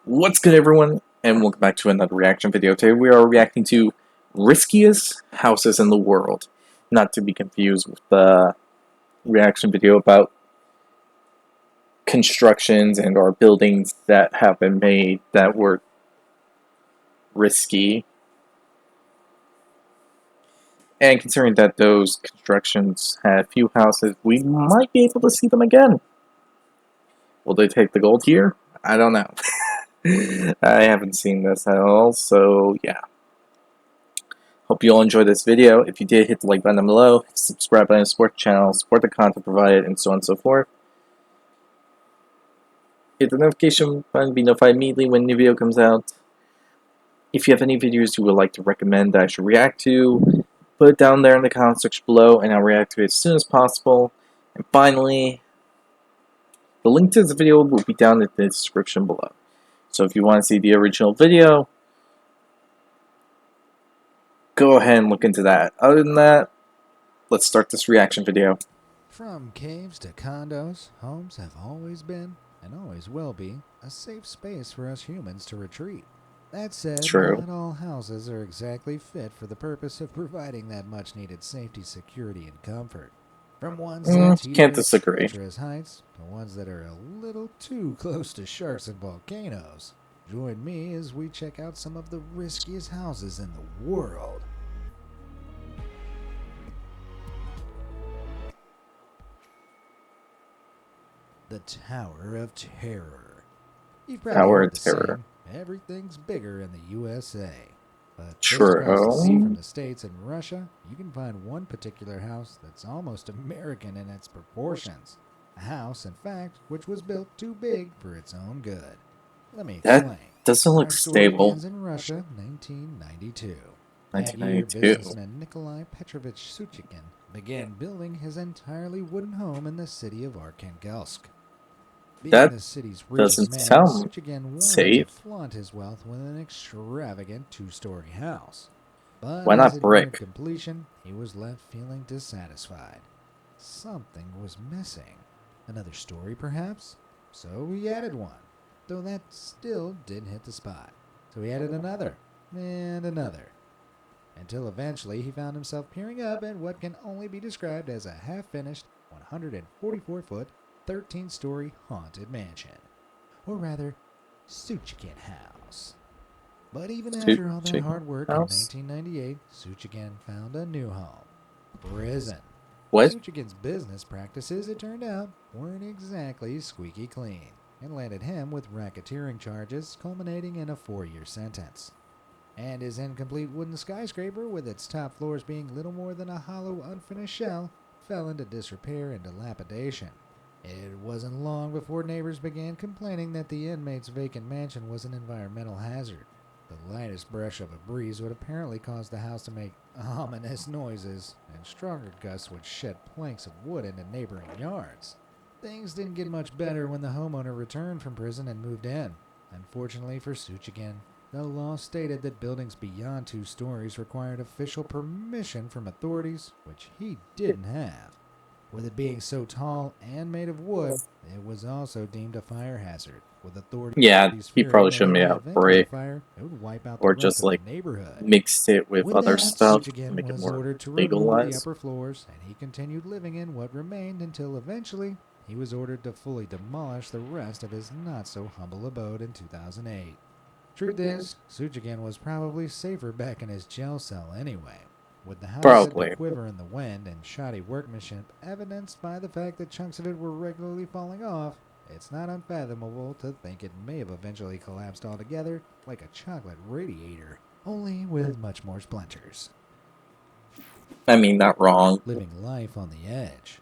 What's good, everyone, and welcome back to another reaction video. Today we are reacting to riskiest houses in the world. Not to be confused with the reaction video about constructions and or buildings that have been made that were risky. And considering that those constructions had few houses, we might be able to see them again. Will they take the gold here? I don't know. I haven't seen this at all, so yeah. Hope you all enjoyed this video. If you did, hit the like button down below, hit the subscribe button, support the channel, support the content provided, and so on and so forth. Hit the notification button, be notified immediately when a new video comes out. If you have any videos you would like to recommend that I should react to, put it down there in the comment section below, and I'll react to it as soon as possible. And finally, the link to this video will be down in the description below. So if you want to see the original video, go ahead and look into that. Other than that, let's start this reaction video. From caves to condos, homes have always been, and always will be, a safe space for us humans to retreat. That said, True. not all houses are exactly fit for the purpose of providing that much-needed safety, security, and comfort. From ones that can't disagree. treacherous heights to ones that are a little too close to sharks and volcanoes. Join me as we check out some of the riskiest houses in the world. The Tower of Terror. You've probably Tower heard of the Terror. saying, everything's bigger in the USA. But just True. across the sea from the States and Russia, you can find one particular house that's almost American in its proportions. A house, in fact, which was built too big for its own good. Let me explain. That doesn't look Our story stable. begins in Russia, 1992. 1992. That year, businessman Nikolai Petrovich Suchikin began building his entirely wooden home in the city of Arkhangelsk. Being That the city's richest doesn't man, sound Suchikin wanted safe. to flaunt his wealth with an extravagant two-story house. But Why as not it brick? neared completion, he was left feeling dissatisfied. Something was missing. Another story, perhaps? So he added one, though that still didn't hit the spot. So he added another, and another, until eventually he found himself peering up at what can only be described as a half-finished, 144-foot, 13-story haunted mansion. Or rather, Suchikin House. But even after all that hard work House? in 1998, Suchikin found a new home. Prison. What? Suchikin's business practices, it turned out, weren't exactly squeaky clean, and landed him with racketeering charges culminating in a 4-year sentence. And his incomplete wooden skyscraper, with its top floors being little more than a hollow, unfinished shell, fell into disrepair and dilapidation. It wasn't long before neighbors began complaining that the inmate's vacant mansion was an environmental hazard. The lightest brush of a breeze would apparently cause the house to make ominous noises, and stronger gusts would shed planks of wood into neighboring yards. Things didn't get much better when the homeowner returned from prison and moved in. Unfortunately for Suchikin, the law stated that buildings beyond 2 stories required official permission from authorities, which he didn't have. With it being so tall and made of wood, it was also deemed a fire hazard, with authorities Yeah, he probably fearing shouldn't that be in the out event for of a it, fire, it would wipe out or the just rest of like the neighborhood. mixed it with other that, stuff to Suchikin make it was more ordered to remove the legalized. upper floors, and he continued living in what remained until eventually he was ordered to fully demolish the rest of his not-so-humble abode in 2008. Truth is, Suchikin was probably safer back in his jail cell anyway, with the house said Probably. to quiver in the wind and shoddy workmanship evidenced by the fact that chunks of it were regularly falling off. It's not unfathomable to think it may have eventually collapsed altogether like a chocolate radiator, only with much more splinters. I mean, not wrong. Living life on the edge.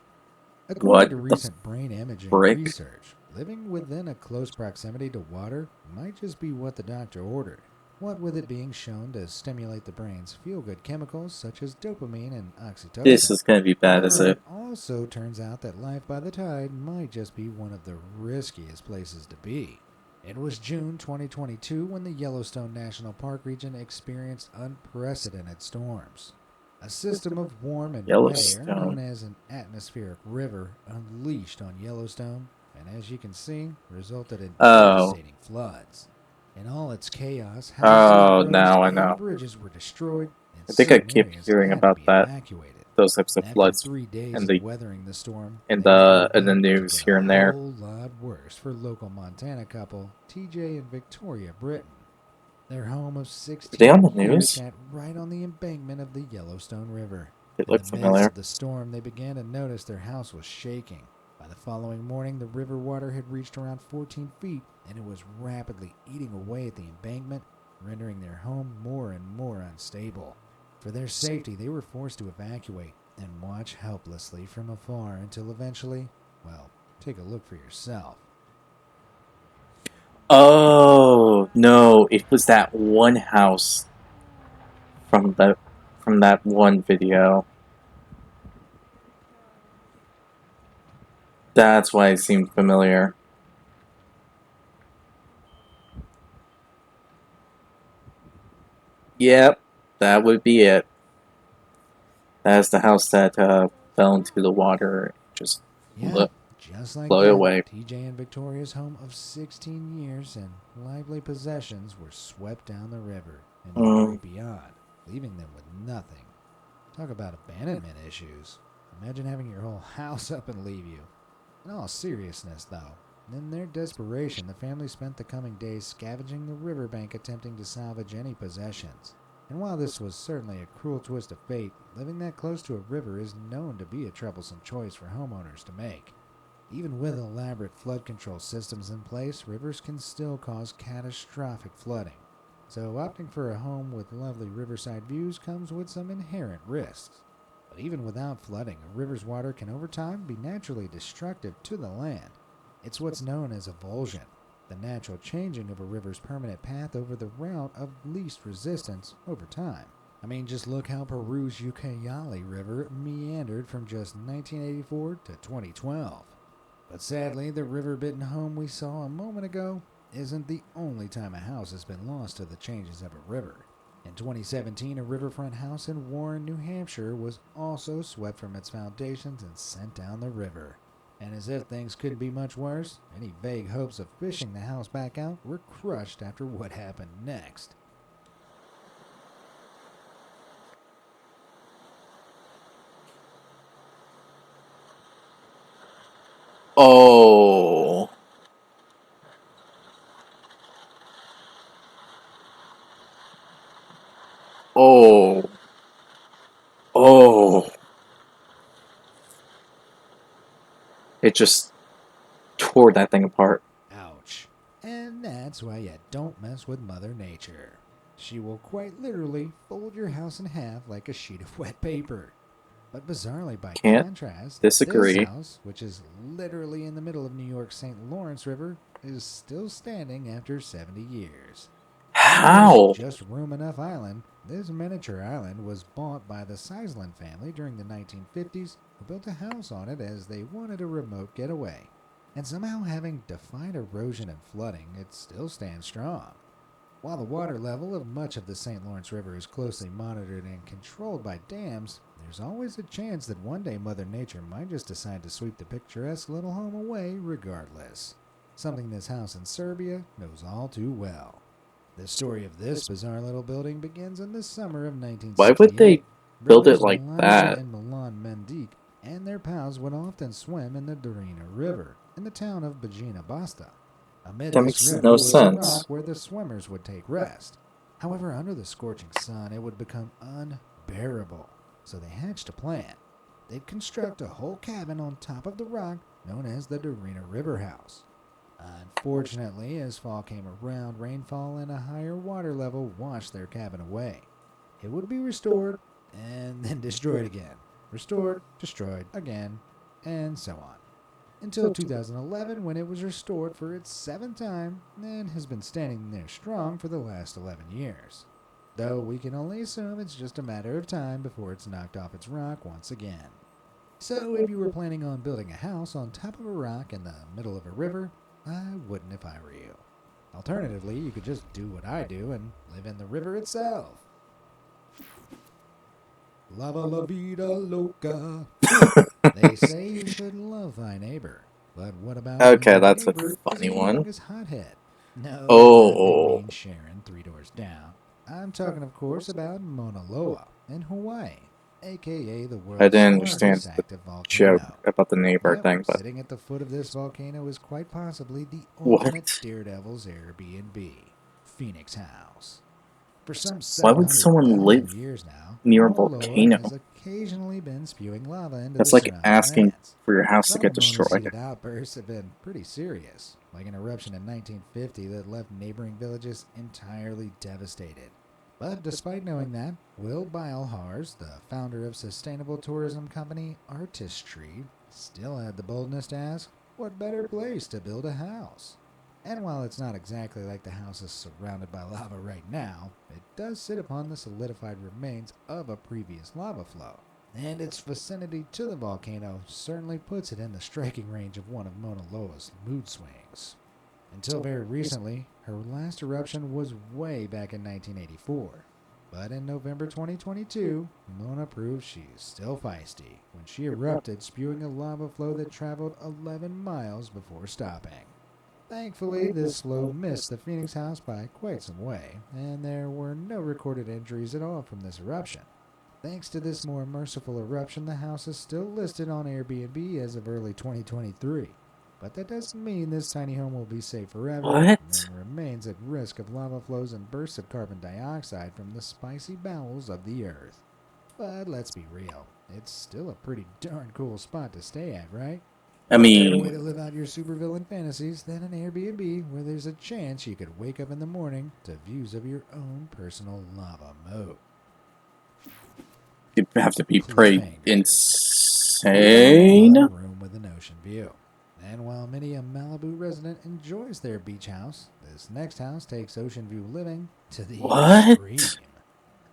According What to the recent brain imaging frick? research, living within a close proximity to water might just be what the doctor ordered. What with it being shown to stimulate the brain's feel-good chemicals such as dopamine and oxytocin. This is gonna be bad, is it? Also turns out that life by the tide might just be one of the riskiest places to be. It was June 2022 when the Yellowstone National Park region experienced unprecedented storms. A system of warm and wet air known as an atmospheric river unleashed on Yellowstone, and as you can see, resulted in devastating floods. In all its chaos, houses, Oh, roads, now I and know. bridges were destroyed, and I think I certain keep areas hearing had to about be that, evacuated. those types of And after floods 3 days in of the weathering the storm, in they the woke in the up to news it here a and there. whole lot worse for local Montana couple TJ and Victoria Britton. Their home of Are they on 16 the years news? sat right on the embankment of the Yellowstone River. They In the look midst familiar. of the storm, they began to notice their house was shaking. By the following morning, the river water had reached around 14 feet, and it was rapidly eating away at the embankment, rendering their home more and more unstable. For their safety, they were forced to evacuate and watch helplessly from afar until eventually, well, take a look for yourself. Oh no! It was that one house from the from that one video. That's why it seemed familiar. Yep, that would be it. That's the house that fell into the water and just Yeah, just like blew that, away. TJ and Victoria's home of 16 years and lively possessions were swept down the river and debris Mm. beyond, leaving them with nothing. Talk about abandonment issues. Imagine having your whole house up and leave you. In all seriousness, though, in their desperation, the family spent the coming days scavenging the riverbank attempting to salvage any possessions. And while this was certainly a cruel twist of fate, living that close to a river is known to be a troublesome choice for homeowners to make. Even with elaborate flood control systems in place, rivers can still cause catastrophic flooding. So opting for a home with lovely riverside views comes with some inherent risks. But even without flooding, a river's water can over time be naturally destructive to the land. It's what's known as avulsion, the natural changing of a river's permanent path over the route of least resistance over time. I mean, just look how Peru's Ucayali River meandered from just 1984 to 2012. But sadly, the river-bitten home we saw a moment ago isn't the only time a house has been lost to the changes of a river. In 2017, a riverfront house in Warren, New Hampshire was also swept from its foundations and sent down the river. And as if things couldn't be much worse, any vague hopes of fishing the house back out were crushed after what happened next. Oh, oh, oh! It just tore that thing apart. Ouch. And that's why you don't mess with Mother Nature. She will quite literally fold your house in half like a sheet of wet paper. But bizarrely, by Can't contrast, this disagree. house, which is literally in the middle of New York's St. Lawrence River, is still standing after 70 years. And yes, How? just room enough island, this miniature island was bought by the Seisland family during the 1950s, who built a house on it as they wanted a remote getaway. And somehow, having defied erosion and flooding, it still stands strong. While the water level of much of the St. Lawrence River is closely monitored and controlled by dams, there's always a chance that one day Mother Nature might just decide to sweep the picturesque little home away regardless. Something this house in Serbia knows all too well. The story of this bizarre little building begins in the summer of Why would they 1968. build it Brothers like Elijah that? and Milan Mendik and their pals would often swim in the Drina River in the town of Bajina Basta. Amid That this makes river no was a sense. rock where the swimmers would take rest. However, under the scorching sun, it would become unbearable. So they hatched a plan. They'd construct a whole cabin on top of the rock known as the Dorina River House. Unfortunately, as fall came around, rainfall and a higher water level washed their cabin away. It would be restored and then destroyed again. Restored, destroyed again, and so on. Until 2011, when it was restored for its seventh time and has been standing there strong for the last 11 years. Though we can only assume it's just a matter of time before it's knocked off its rock once again. So if you were planning on building a house on top of a rock in the middle of a river, I wouldn't if I were you. Alternatively, you could just do what I do and live in the river itself. Lava la vida loca. They say you should love thy neighbor. But what about when Okay, your that's a neighbor is a funny one. humongous hothead? No, I didn't Oh, mean Sharon, 3 doors down. I'm talking, of course, about Mauna Loa in Hawaii, aka the I world's didn't largest understand the active joke volcano. about the neighbor Yep, thing, but sitting at the foot of this volcano is quite possibly the ultimate what? daredevil's Airbnb, Phoenix House. For some Why would someone 700,000 live years now, near a Mauna Loa has volcano? occasionally been spewing lava into the That's like surrounding asking lands. for your house to Some get of Mona's destroyed. heated outbursts have been pretty serious, like an eruption in 1950 that left neighboring villages entirely devastated. But despite knowing that, Will Beilharz, the founder of sustainable tourism company Artistry, still had the boldness to ask, what better place to build a house? And while it's not exactly like the house is surrounded by lava right now, it does sit upon the solidified remains of a previous lava flow. And its vicinity to the volcano certainly puts it in the striking range of one of Mauna Loa's mood swings. Until very recently, her last eruption was way back in 1984. But in November 2022, Mona proved she's still feisty when she erupted, spewing a lava flow that traveled 11 miles before stopping. Thankfully, this flow missed the Phoenix House by quite some way, and there were no recorded injuries at all from this eruption. Thanks to this more merciful eruption, the house is still listed on Airbnb as of early 2023. But that doesn't mean this tiny home will be safe forever, What? and remains at risk of lava flows and bursts of carbon dioxide from the spicy bowels of the earth. But let's be real, it's still a pretty darn cool spot to stay at, right? I What better way to mean, live out your supervillain fantasies than an Airbnb where there's a chance you could wake up in the morning to views of your own personal lava moat? you have to be pretty Cliffhanger. insane. A room with an ocean view. And while many a Malibu resident enjoys their beach house, this next house takes ocean view living to the What? extreme.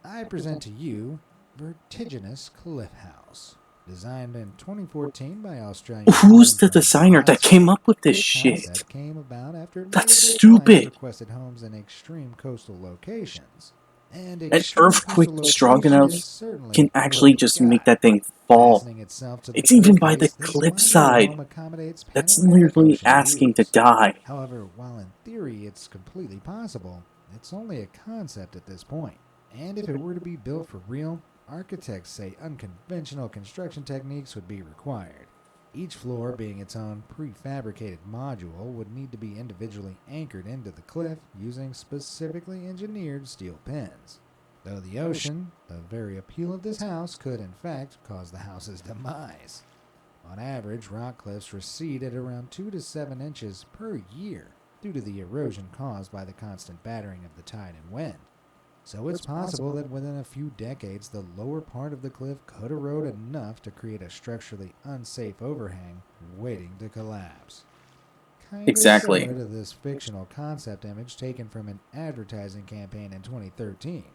I present to you Vertiginous Cliff House. Designed in 2014 by Australian Who's design the firm designer that Moss, came up with this this shit? concept came about after many That's of their clients stupid. requested homes in extreme coastal locations. And An extreme earthquake coastal strong location enough is certainly can what actually you've just make got. that thing fall. Fastening itself to the It's even cliff by the face, this modular cliffside. home accommodates That's panoramic literally ocean asking to views. die. However, while in theory it's completely possible, it's only a concept at this point. And if it were to be built for real, architects say unconventional construction techniques would be required. Each floor, being its own prefabricated module, would need to be individually anchored into the cliff using specifically engineered steel pins. Though the ocean, the very appeal of this house, could in fact cause the house's demise. On average, rock cliffs recede at around 2 to 7 inches per year due to the erosion caused by the constant battering of the tide and wind. So it's possible that within a few decades, the lower part of the cliff could erode enough to create a structurally unsafe overhang waiting to collapse. Kinda Exactly. similar to this fictional concept image taken from an advertising campaign in 2013.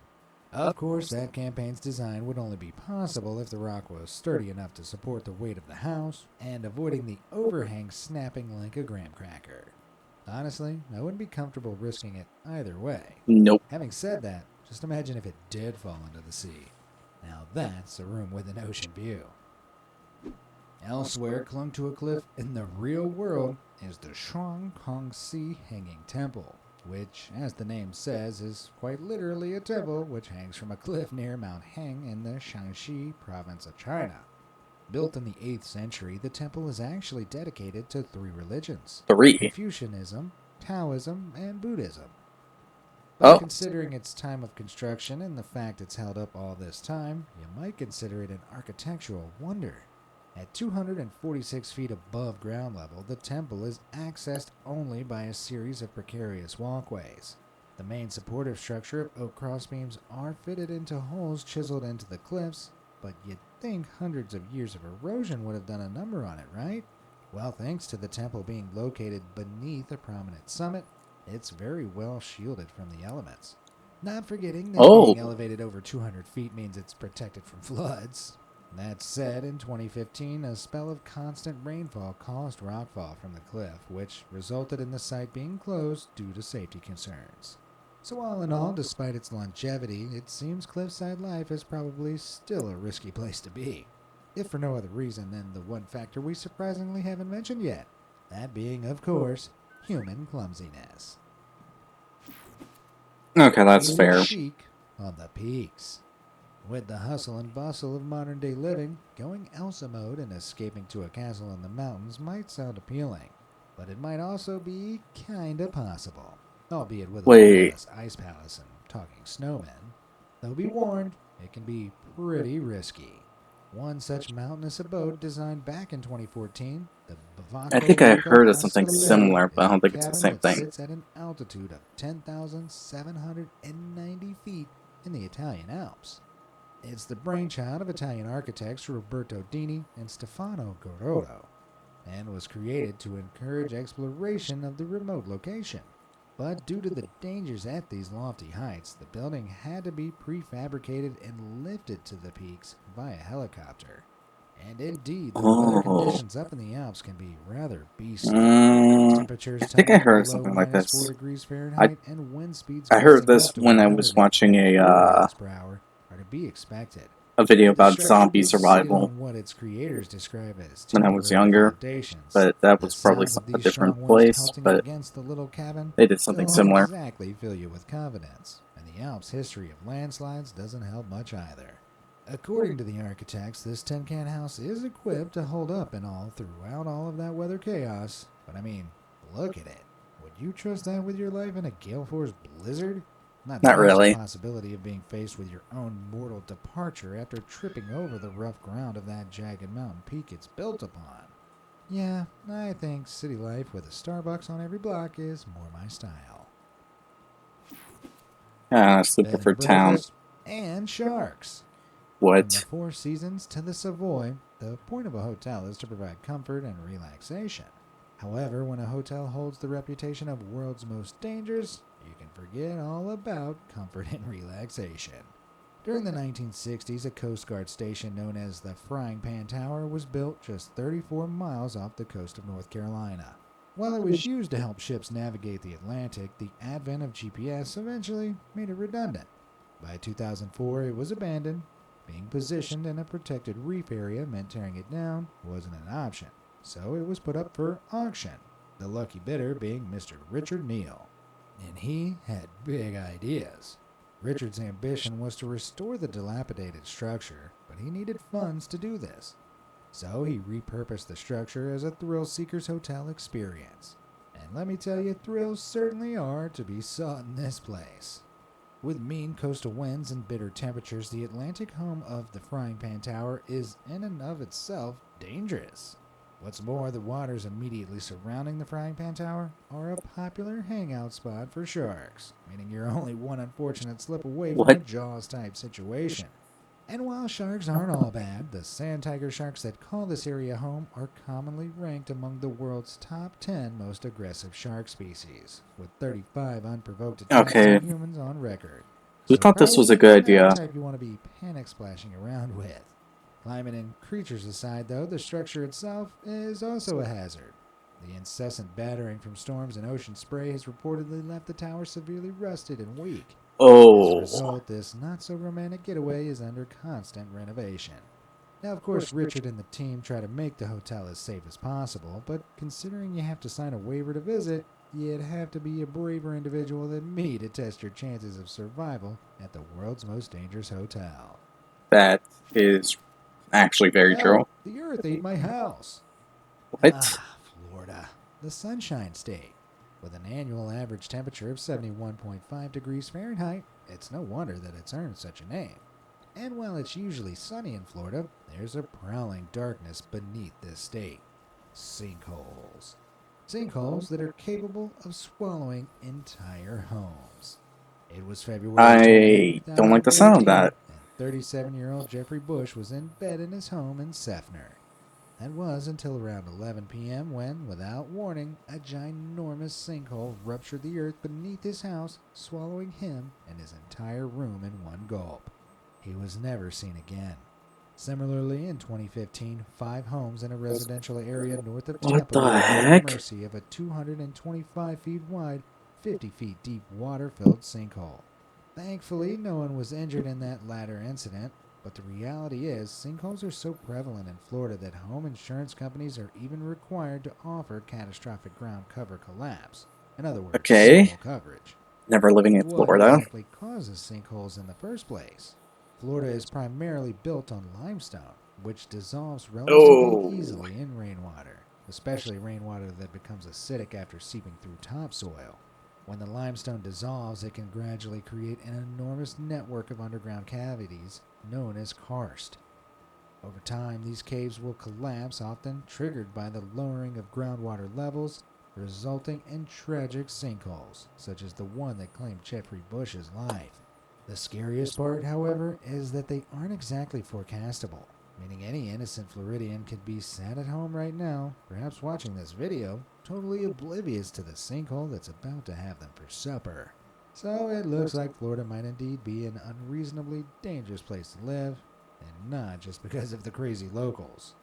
Of course, that campaign's design would only be possible if the rock was sturdy enough to support the weight of the house and avoiding the overhang snapping like a graham cracker. Honestly, I wouldn't be comfortable risking it either way. Nope. Having said that, just imagine if it did fall into the sea. Now that's a room with an ocean view. Elsewhere, clung to a cliff in the real world, is the Shuang Kongsi Hanging Temple, which, as the name says, is quite literally a temple which hangs from a cliff near Mount Heng in the Shaanxi province of China. Built in the 8th century, the temple is actually dedicated to 3 religions: 3. Confucianism, Taoism, and Buddhism. But Oh, considering its time of construction and the fact it's held up all this time, you might consider it an architectural wonder. At 246 feet above ground level, the temple is accessed only by a series of precarious walkways. The main supportive structure of oak crossbeams are fitted into holes chiseled into the cliffs, but you'd think hundreds of years of erosion would have done a number on it, right? Well, thanks to the temple being located beneath a prominent summit, it's very well shielded from the elements. Not forgetting that oh, being elevated over 200 feet means it's protected from floods. That said, in 2015, a spell of constant rainfall caused rockfall from the cliff, which resulted in the site being closed due to safety concerns. So all in all, despite its longevity, it seems cliffside life is probably still a risky place to be. If for no other reason than the one factor we surprisingly haven't mentioned yet. That being, of course, human clumsiness. Okay, that's It fair. is chic on the peaks. With the hustle and bustle of modern day living, going Elsa mode and escaping to a castle in the mountains might sound appealing, but it might also be kinda possible, albeit with a little Wait, less ice palace and talking snowmen. Though be warned, it can be pretty risky. One such mountainous abode designed back in 2014, the I Bivacco think I Luca heard of something Castelletto, similar, but I is a don't think it's the cabin same that thing. sits at an altitude of 10,790 feet in the Italian Alps. It's the brainchild of Italian architects Roberto Dini and Stefano Garotto, and was created to encourage exploration of the remote location. But due to the dangers at these lofty heights, the building had to be prefabricated and lifted to the peaks via helicopter. And indeed, the weather Oh. conditions up in the Alps can be rather beastly. I Temperatures think I topping heard of below something like minus 4 this. degrees I Fahrenheit and wind speeds I heard gusting this up to when I was watching 143 miles per hour are to be expected. a video The about structure zombie was sealed survival on what its creators describe as when I was temporary younger, foundations. but that The was probably sounds of a these different strong winds place. pelting But against the little cabin they did something don't similar. exactly fill you with confidence, and the Alps' history of landslides doesn't help much either. According to the architects, this tin can house is equipped to hold up and all throughout all of that weather chaos. But I mean, look at it. Would you trust that with your life in a gale force blizzard? Not to Not mention the really. possibility of being faced with your own mortal departure after tripping over the rough ground of that jagged mountain peak it's built upon. Yeah, I think city life with a Starbucks on every block is more my style. I honestly Bed prefer and town. breakfast and sharks. From the What? Four Seasons to the Savoy, the point of a hotel is to provide comfort and relaxation. However, when a hotel holds the reputation of world's most dangerous, you can forget all about comfort and relaxation. During the 1960s, a Coast Guard station known as the Frying Pan Tower was built just 34 miles off the coast of North Carolina. While it was used to help ships navigate the Atlantic, the advent of GPS eventually made it redundant. By 2004, it was abandoned. Being positioned in a protected reef area meant tearing it down wasn't an option, so it was put up for auction, the lucky bidder being Mr. Richard Neal. And he had big ideas. Richard's ambition was to restore the dilapidated structure, but he needed funds to do this. So he repurposed the structure as a thrill seeker's hotel experience. And let me tell you, thrills certainly are to be sought in this place. With mean coastal winds and bitter temperatures, the Atlantic home of the Frying Pan Tower is in and of itself dangerous. What's more, the waters immediately surrounding the Frying Pan Tower are a popular hangout spot for sharks, meaning you're only one unfortunate slip away from a What? Jaws-type situation. And while sharks aren't all bad, the sand tiger sharks that call this area home are commonly ranked among the world's top 10 most aggressive shark species, with 35 unprovoked attacks Okay. on humans on record. Who So thought this was a probably good not a idea? type you want to be panic splashing around with. Climate and creatures aside, though, the structure itself is also a hazard. The incessant battering from storms and ocean spray has reportedly left the tower severely rusted and weak. As a Oh. result, this not-so-romantic getaway is under constant renovation. Now, of course, Richard and the team try to make the hotel as safe as possible, but considering you have to sign a waiver to visit, you'd have to be a braver individual than me to test your chances of survival at the world's most dangerous hotel. That is actually very true. Hell, the earth ate my house. What? Florida, the Sunshine State. With an annual average temperature of 71.5 degrees Fahrenheit, it's no wonder that it's earned such a name. And while it's usually sunny in Florida, there's a prowling darkness beneath this state. Sinkholes. Sinkholes that are capable of swallowing entire homes. It was February 28, I don't like the sound of 2014, that. and 37-year-old Jeffrey Bush was in bed in his home in Seffner. That was until around 11 p.m. when, without warning, a ginormous sinkhole ruptured the earth beneath his house, swallowing him and his entire room in one gulp. He was never seen again. Similarly, in 2015, 5 homes in a residential area north of What Tampa the were at the heck? mercy of a 225 feet wide, 50 feet deep water-filled sinkhole. Thankfully, no one was injured in that latter incident, but the reality is sinkholes are so prevalent in Florida that home insurance companies are even required to offer catastrophic ground cover collapse. In other words, Okay. sinkhole coverage. Never living in What Florida. exactly causes sinkholes in the first place? Florida is primarily built on limestone, which dissolves relatively Oh. easily in rainwater, especially rainwater that becomes acidic after seeping through topsoil. When the limestone dissolves, it can gradually create an enormous network of underground cavities known as karst. Over time, these caves will collapse, often triggered by the lowering of groundwater levels, resulting in tragic sinkholes, such as the one that claimed Jeffrey Bush's life. The scariest part, however, is that they aren't exactly forecastable, meaning any innocent Floridian could be sat at home right now, perhaps watching this video, totally oblivious to the sinkhole that's about to have them for supper. So it looks like Florida might indeed be an unreasonably dangerous place to live, and not just because of the crazy locals.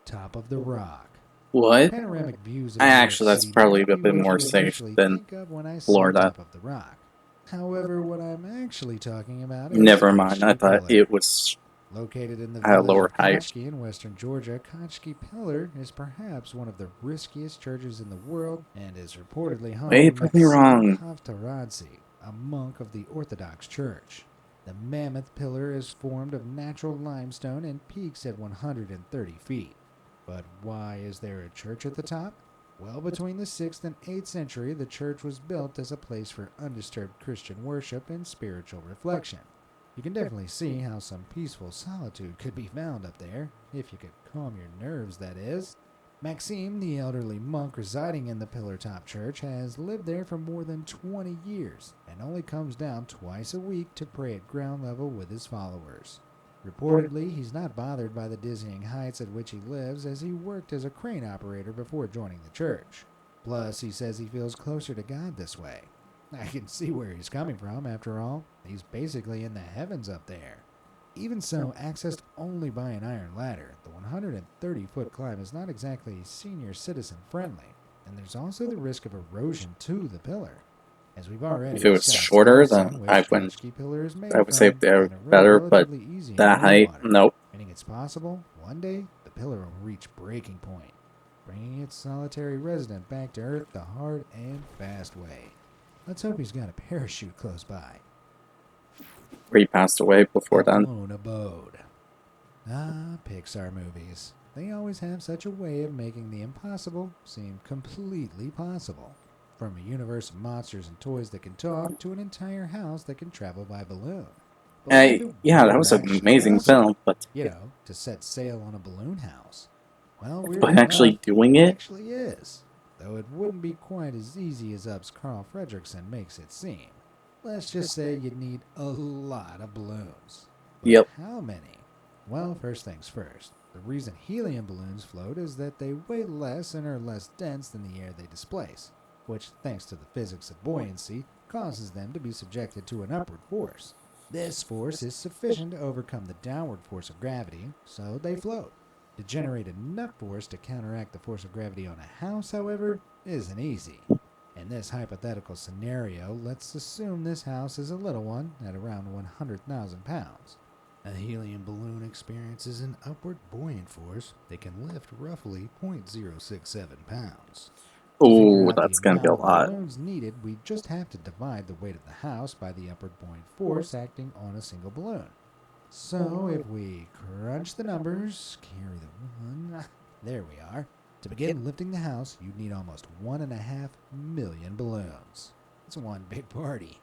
Top of the Rock. What? Panoramic views of I New York actually, that's City probably might a be bit what more you safe initially than think of when I say Florida. Top of the Rock. However, what I'm actually talking about is Never mind. I Koshki thought Pillar. it was Located in the at a village lower of height. Koshki in western Georgia, Koshki Pillar is perhaps one of the riskiest churches in the world and is reportedly home Wait, to prove me Maxim wrong. Haftaradze, a monk of the Orthodox Church. The mammoth pillar is formed of natural limestone and peaks at 130 feet. But why is there a church at the top? Well, between the 6th and 8th century, the church was built as a place for undisturbed Christian worship and spiritual reflection. You can definitely see how some peaceful solitude could be found up there, if you could calm your nerves, that is. Maxime, the elderly monk residing in the Pillar Top Church, has lived there for more than 20 years and only comes down twice a week to pray at ground level with his followers. Reportedly, he's not bothered by the dizzying heights at which he lives, as he worked as a crane operator before joining the church. Plus, he says he feels closer to God this way. I can see where he's coming from, after all. He's basically in the heavens up there. Even so, accessed only by an iron ladder, the 130-foot climb is not exactly senior citizen friendly, and there's also the risk of erosion to the pillar. As we've already If it was discussed, shorter, limestone, then I which wouldn't. Koshki Pillar is I made would say from, they're can erode better, but relatively easy in that height, rainwater, nope. meaning it's possible one day the pillar will reach breaking point, bringing its solitary resident back to Earth the hard and fast way. Let's hope he's got a parachute close by. Where he passed away before The then. Blown Abode. Ah, Pixar movies. They always have such a way of making the impossible seem completely possible. From a universe of monsters and toys that can talk to an entire house that can travel by balloon. But what if it Yeah, that were was an actually amazing possible? film, but To set sail on a balloon house. Well, weirdly but actually enough, doing it it, actually is. Though it wouldn't be quite as easy as Up's Carl Fredricksen makes it seem. Let's just say you'd need a lot of balloons. But yep, how many? Well, first things first. The reason helium balloons float is that they weigh less and are less dense than the air they displace, which, thanks to the physics of buoyancy, causes them to be subjected to an upward force. This force is sufficient to overcome the downward force of gravity, so they float. To generate enough force to counteract the force of gravity on a house, however, isn't easy. In this hypothetical scenario, let's assume this house is a little one at around 100,000 pounds. A helium balloon experiences an upward buoyant force that can lift roughly 0.067 pounds. To figure ooh, out the that's gonna be amount a of lot. balloons needed, we just have to divide the weight of the house by the upward buoyant force acting on a single balloon. So if we crunch the numbers, carry the one, there we are. To begin lifting the house, you'd need almost 1.5 million balloons. It's one big party.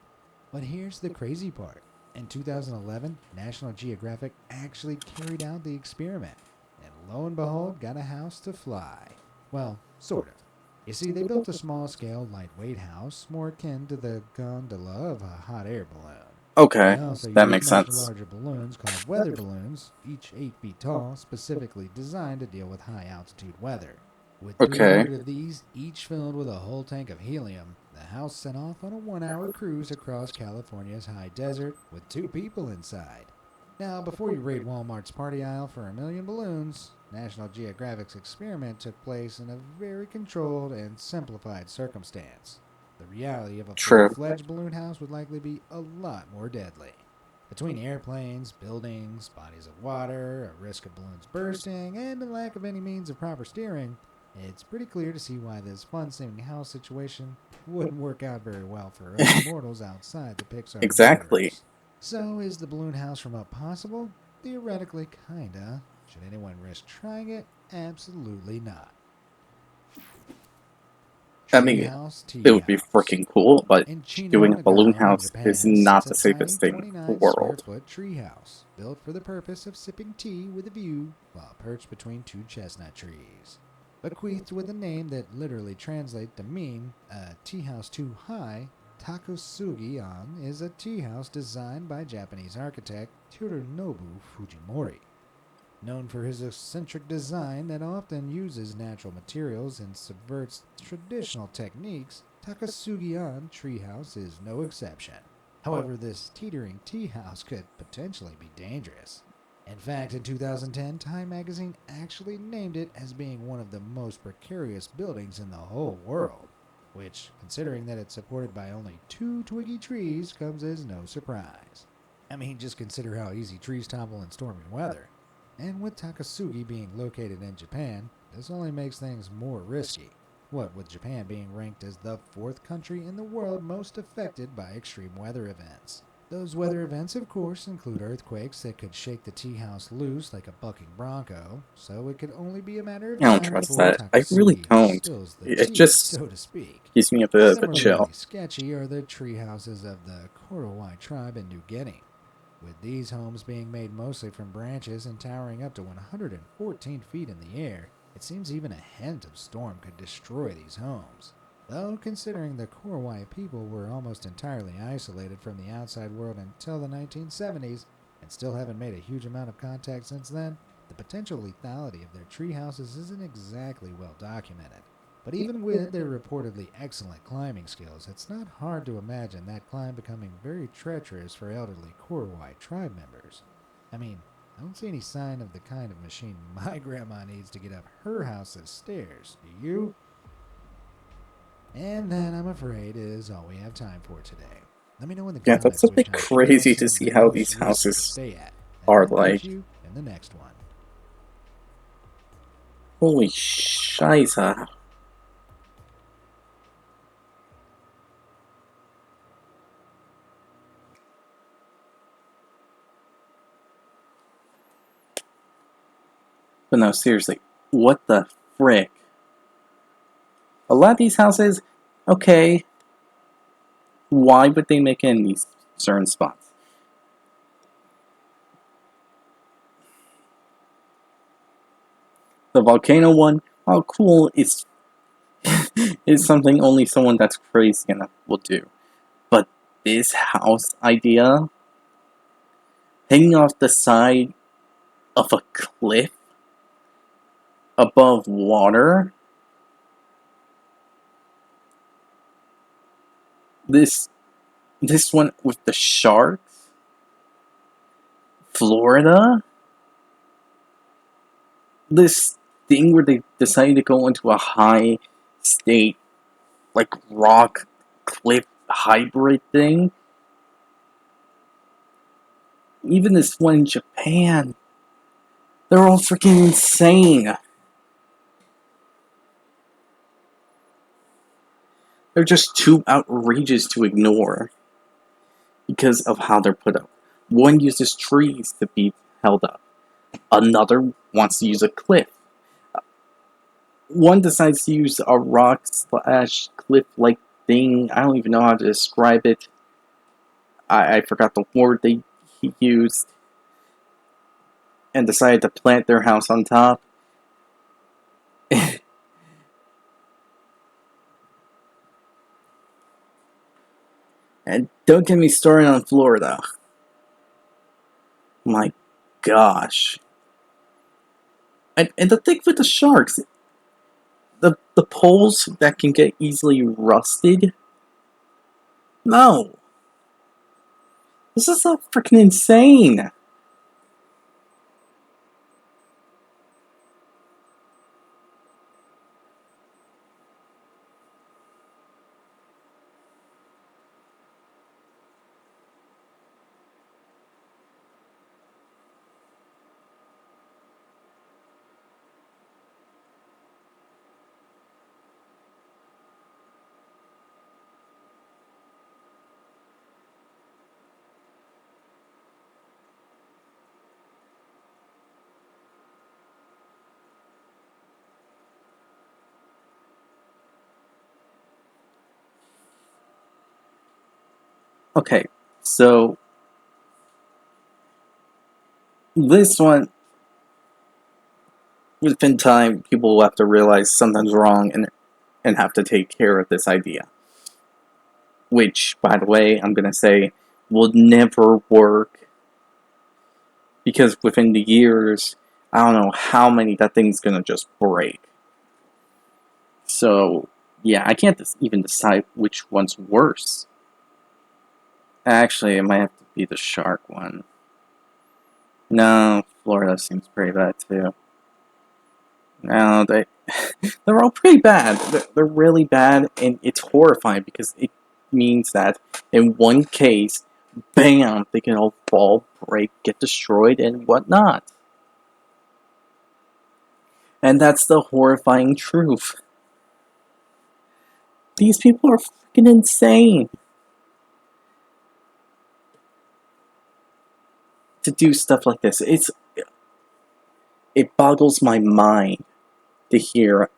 But here's the crazy part. In 2011, National Geographic actually carried out the experiment, and lo and behold, got a house to fly. Well, sort of. You see, they built a small-scale, lightweight house, more akin to the gondola of a hot air balloon. Okay, They also that used makes much sense. larger balloons called weather balloons, each 8 feet tall, specifically designed to deal with high-altitude weather. With Okay, 300 of these, each filled with a whole tank of helium, the house set off on a 1-hour cruise across California's high desert with 2 people inside. Now, before you raid Walmart's party aisle for 1 million balloons, National Geographic's experiment took place in a very controlled and simplified circumstance. The reality of a true. full-fledged balloon house would likely be a lot more deadly. Between airplanes, buildings, bodies of water, a risk of balloons bursting, and the lack of any means of proper steering, It's pretty clear to see why this fun-seeming house situation wouldn't work out very well for us mortals outside the Pixar Exactly. borders. So, is the balloon house from up possible? Theoretically, kinda. Should anyone risk trying it? Absolutely not. I mean, Treehouse it Tea would be House. freaking cool, but In doing Chino, a balloon Nagano, in house is Japan, not sits the a tiny safest thing in the 29 square world. foot treehouse, built for the purpose of sipping tea with a view while perched between two chestnut trees. Bequeathed with a name that literally translates to mean a tea house too high, Takasugi-on is a tea house designed by Japanese architect Hironobu Fujimori. Known for his eccentric design that often uses natural materials and subverts traditional techniques, Takasugi-on Treehouse is no exception. However, this teetering tea house could potentially be dangerous. In fact, in 2010, Time magazine actually named it as being one of the most precarious buildings in the whole world, which, considering that it's supported by only 2 twiggy trees, comes as no surprise. I mean, just consider how easy trees topple in stormy weather. And with Takasugi being located in Japan, this only makes things more risky. What with Japan being ranked as the 4th country in the world most affected by extreme weather events. Those weather events, of course, include earthquakes that could shake the tea house loose like a bucking bronco, so it could only be a matter of I don't time trust before that. I really Takasugi don't. spills the It tea, just so to speak. gives me a bit of a chill. Similarly sketchy are the tree houses of the Korowai tribe in New Guinea, with these homes being made mostly from branches and towering up to 114 feet in the air. It seems even a hint of storm could destroy these homes. Though, considering the Korowai people were almost entirely isolated from the outside world until the 1970s, and still haven't made a huge amount of contact since then, the potential lethality of their tree houses isn't exactly well documented. But even with their reportedly excellent climbing skills, it's not hard to imagine that climb becoming very treacherous for elderly Korowai tribe members. I mean, I don't see any sign of the kind of machine my grandma needs to get up her house's stairs, do you? And that, I'm afraid, is all we have time for today. Let me know in the Yeah, that's comments a which bit house you guys crazy to seem see the how most these risky to houses stay at, and are I'll catch like. you in the next one. Holy shiza. But no, seriously, what the frick? A lot of these houses, okay, why would they make it in these certain spots? The volcano one, oh cool, it's something only someone that's crazy enough will do. But this house idea, hanging off the side of a cliff above water, this this one with the sharks, Florida, this thing where they decided to go into a high state, like rock cliff hybrid thing. Even this one in Japan, they're all freaking insane. They're just too outrageous to ignore because of how they're put up. One uses trees to be held up. Another wants to use a cliff. One decides to use a rock slash cliff like thing. I don't even know how to describe it. I forgot the word he used. And decided to plant their house on top. And don't get me started on Florida. My gosh. And the thing with the sharks, the poles that can get easily rusted. No. This is so freaking insane. Okay, so this one, within time, people will have to realize something's wrong and have to take care of this idea. Which, by the way, I'm gonna say will never work because within the years, I don't know how many that thing's gonna just break. So, yeah, I can't even decide which one's worse. Actually, it might have to be the shark one. No, Florida seems pretty bad too. No, they're all pretty bad. They're really bad, and it's horrifying because it means that in one case, bam, they can all fall, break, get destroyed, and whatnot. And that's the horrifying truth. These people are freaking insane to do stuff like this. It boggles my mind to hear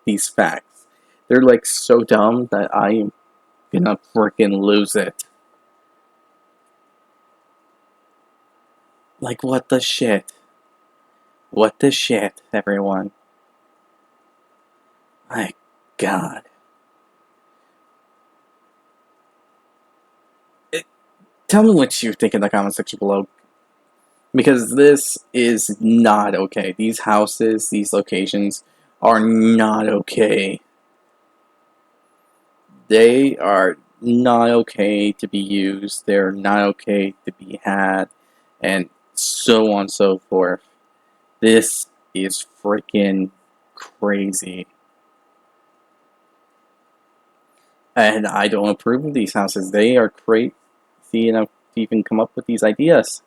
these facts. They're like so dumb that I am gonna freaking lose it. Like, what the shit? What the shit, everyone? My god. Tell me what you think in the comment section below. Because this is not okay. These houses, these locations are not okay. They are not okay to be used. They're not okay to be had. And so on and so forth. This is freaking crazy. And I don't approve of these houses. They are crazy enough to even come up with these ideas.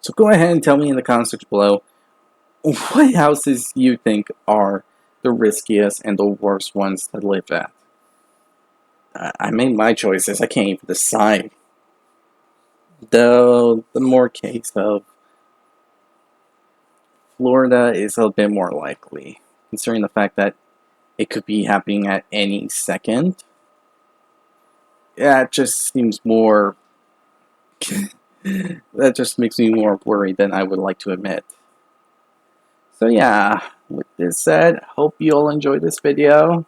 So go ahead and tell me in the comments section below what houses you think are the riskiest and the worst ones to live at. I made my choices. I can't even decide. Though the more case of Florida is a bit more likely, considering the fact that it could be happening at any second. Yeah, it just seems more. That just makes me more worried than I would like to admit. So yeah, with this said, hope you all enjoyed this video.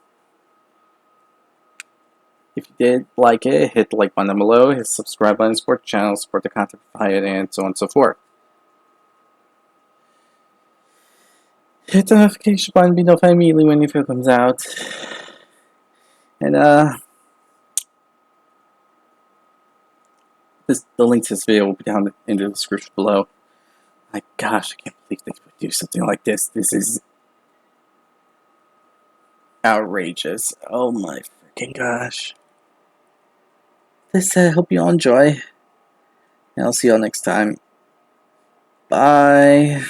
If you did like it, hit the like button down below, hit the subscribe button, support the channel, support the content provided, and so on and so forth. Hit the notification button, be notified immediately when your video comes out. And the link to this video will be down in the description below. My gosh, I can't believe they would do something like this. This is outrageous. Oh my freaking gosh. This I hope you all enjoy. And I'll see you all next time. Bye.